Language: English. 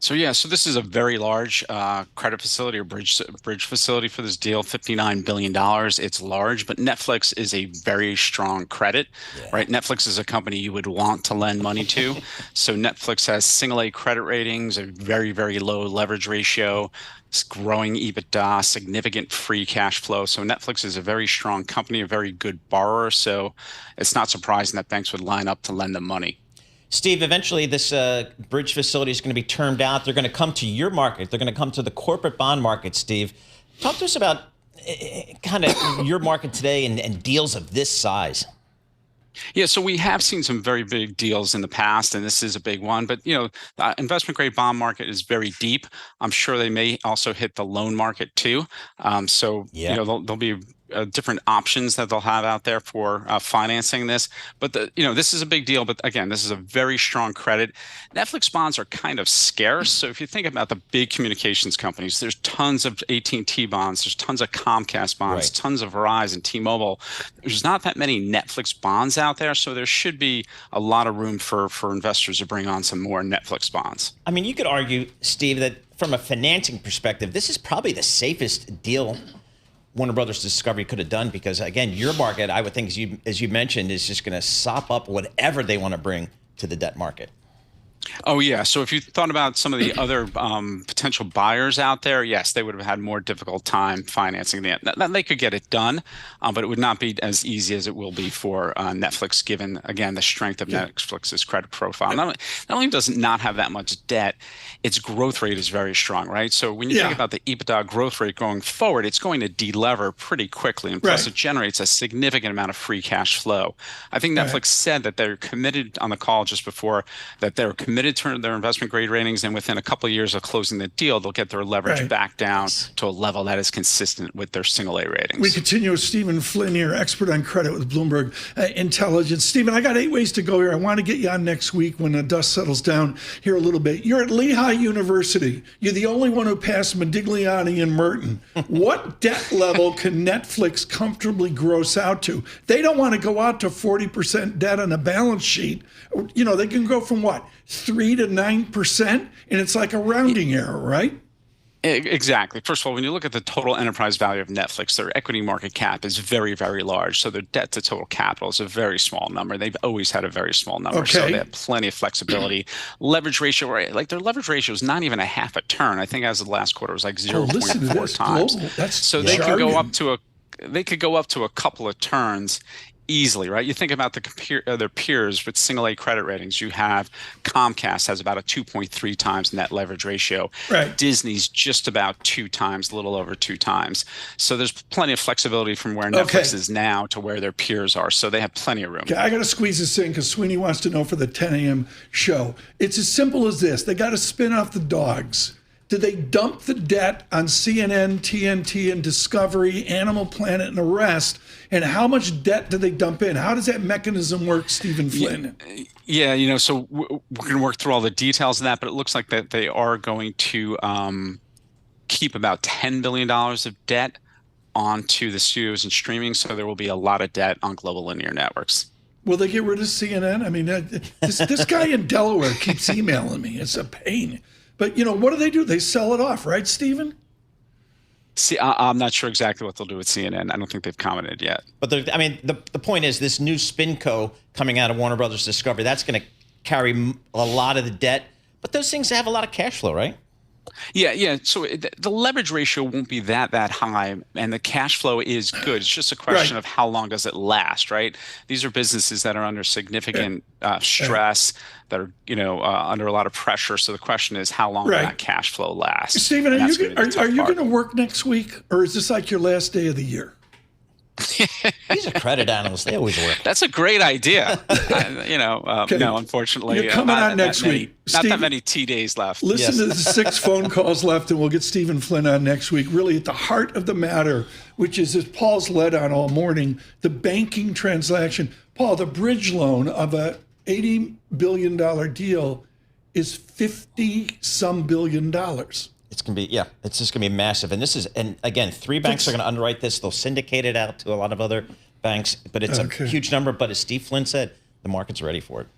So this is a very large credit facility or bridge facility for this deal, $59 billion. It's large, but Netflix is a very strong credit, Yeah. right? Netflix is a company you would want to lend money to. So Netflix has single A credit ratings, a very, very low leverage ratio, it's growing EBITDA, significant free cash flow. So Netflix is a very strong company, a very good borrower. So it's not surprising that banks would line up to lend them money. Steve, eventually this bridge facility is going to be termed out. They're going to come to your market. They're going to come to the corporate bond market, Steve. Talk to us about kind of your market today and deals of this size. Yeah, so we have seen some very big deals in the past, and this is a big one. But the investment grade bond market is very deep. I'm sure they may also hit the loan market too. So Yeah. there'll be different options that they'll have out there for financing this. But this is a big deal. But again, this is a very strong credit. Netflix bonds are kind of scarce. So if you think about the big communications companies, there's tons of AT&T bonds, there's tons of Comcast bonds, Right. tons of Verizon, T-Mobile. There's not that many Netflix bonds out there, so there should be a lot of room for investors to bring on some more Netflix bonds. I mean, you could argue, Steve, that from a financing perspective, this is probably the safest deal Warner Brothers Discovery could have done because, again, your market, I would think, as you mentioned, is just going to sop up whatever they want to bring to the debt market. Oh, yeah. So if you thought about some of the other potential buyers out there, yes, they would have had more difficult time financing that. They could get it done, but it would not be as easy as it will be for Netflix, given, again, the strength of Netflix's credit profile. Not only does it not have that much debt, its growth rate is very strong, right? So when you think about the EBITDA growth rate going forward, it's going to delever pretty quickly. And plus, it generates a significant amount of free cash flow. I think Netflix said that they're committed on the call just before that they're committed to their investment grade ratings, and within a couple of years of closing the deal, they'll get their leverage back down to a level that is consistent with their single A ratings. We continue with Stephen Flynn here, expert on credit with Bloomberg Intelligence. Stephen, I got 8 ways to go here. I want to get you on next week when the dust settles down here a little bit. You're at Lehigh University. You're the only one who passed Modigliani and Merton. What debt level can Netflix comfortably gross out to? They don't want to go out to 40% debt on a balance sheet. They can go from what? 3 to 9%, and it's like a rounding error, right? Exactly. First of all, when you look at the total enterprise value of Netflix, their equity market cap is very, very large. So their debt to total capital is a very small number. They've always had a very small number. So they have plenty of flexibility. Leverage ratio, right? Like their leverage ratio is not even a half a turn. I think as of the last quarter, it was like 0.4 times. So they could go up to a couple of turns easily, right? You think about their peers with single A credit ratings. You have Comcast has about a 2.3 times net leverage ratio. Right. Disney's just about 2 times, a little over 2 times. So there's plenty of flexibility from where Netflix is now to where their peers are. So they have plenty of room. Okay, I got to squeeze this in because Sweeney wants to know for the 10 a.m. show. It's as simple as this. They got to spin off the dogs. Do they dump the debt on CNN, TNT, and Discovery, Animal Planet, and the rest? And how much debt do they dump in? How does that mechanism work, Stephen Flynn? Yeah, so we're going to work through all the details of that, but it looks like that they are going to keep about $10 billion of debt onto the studios and streaming. So there will be a lot of debt on global linear networks. Will they get rid of CNN? I mean, this guy in Delaware keeps emailing me. It's a pain. But, what do? They sell it off, right, Stephen? See, I'm not sure exactly what they'll do with CNN. I don't think they've commented yet. But the point is this new SpinCo coming out of Warner Brothers Discovery, that's going to carry a lot of the debt. But those things have a lot of cash flow, right? Yeah. So the leverage ratio won't be that high, and the cash flow is good. It's just a question of how long does it last, right? These are businesses that are under significant stress, that are under a lot of pressure. So the question is, how long will that cash flow last? Stephen, are you going to work next week, or is this like your last day of the year? He's a credit analyst. They always work. That's a great idea. No, unfortunately, you're coming on next week. Not that many T days left. Listen to the 6 phone calls left, and we'll get Stephen Flynn on next week. Really at the heart of the matter, which is, as Paul's led on all morning, the banking transaction. Paul, the bridge loan of a $80 billion deal is $50-some billion. It's going to be, it's just going to be massive. And again, 3 banks are going to underwrite this. They'll syndicate it out to a lot of other banks, but it's a huge number. But as Steve Flynn said, the market's ready for it.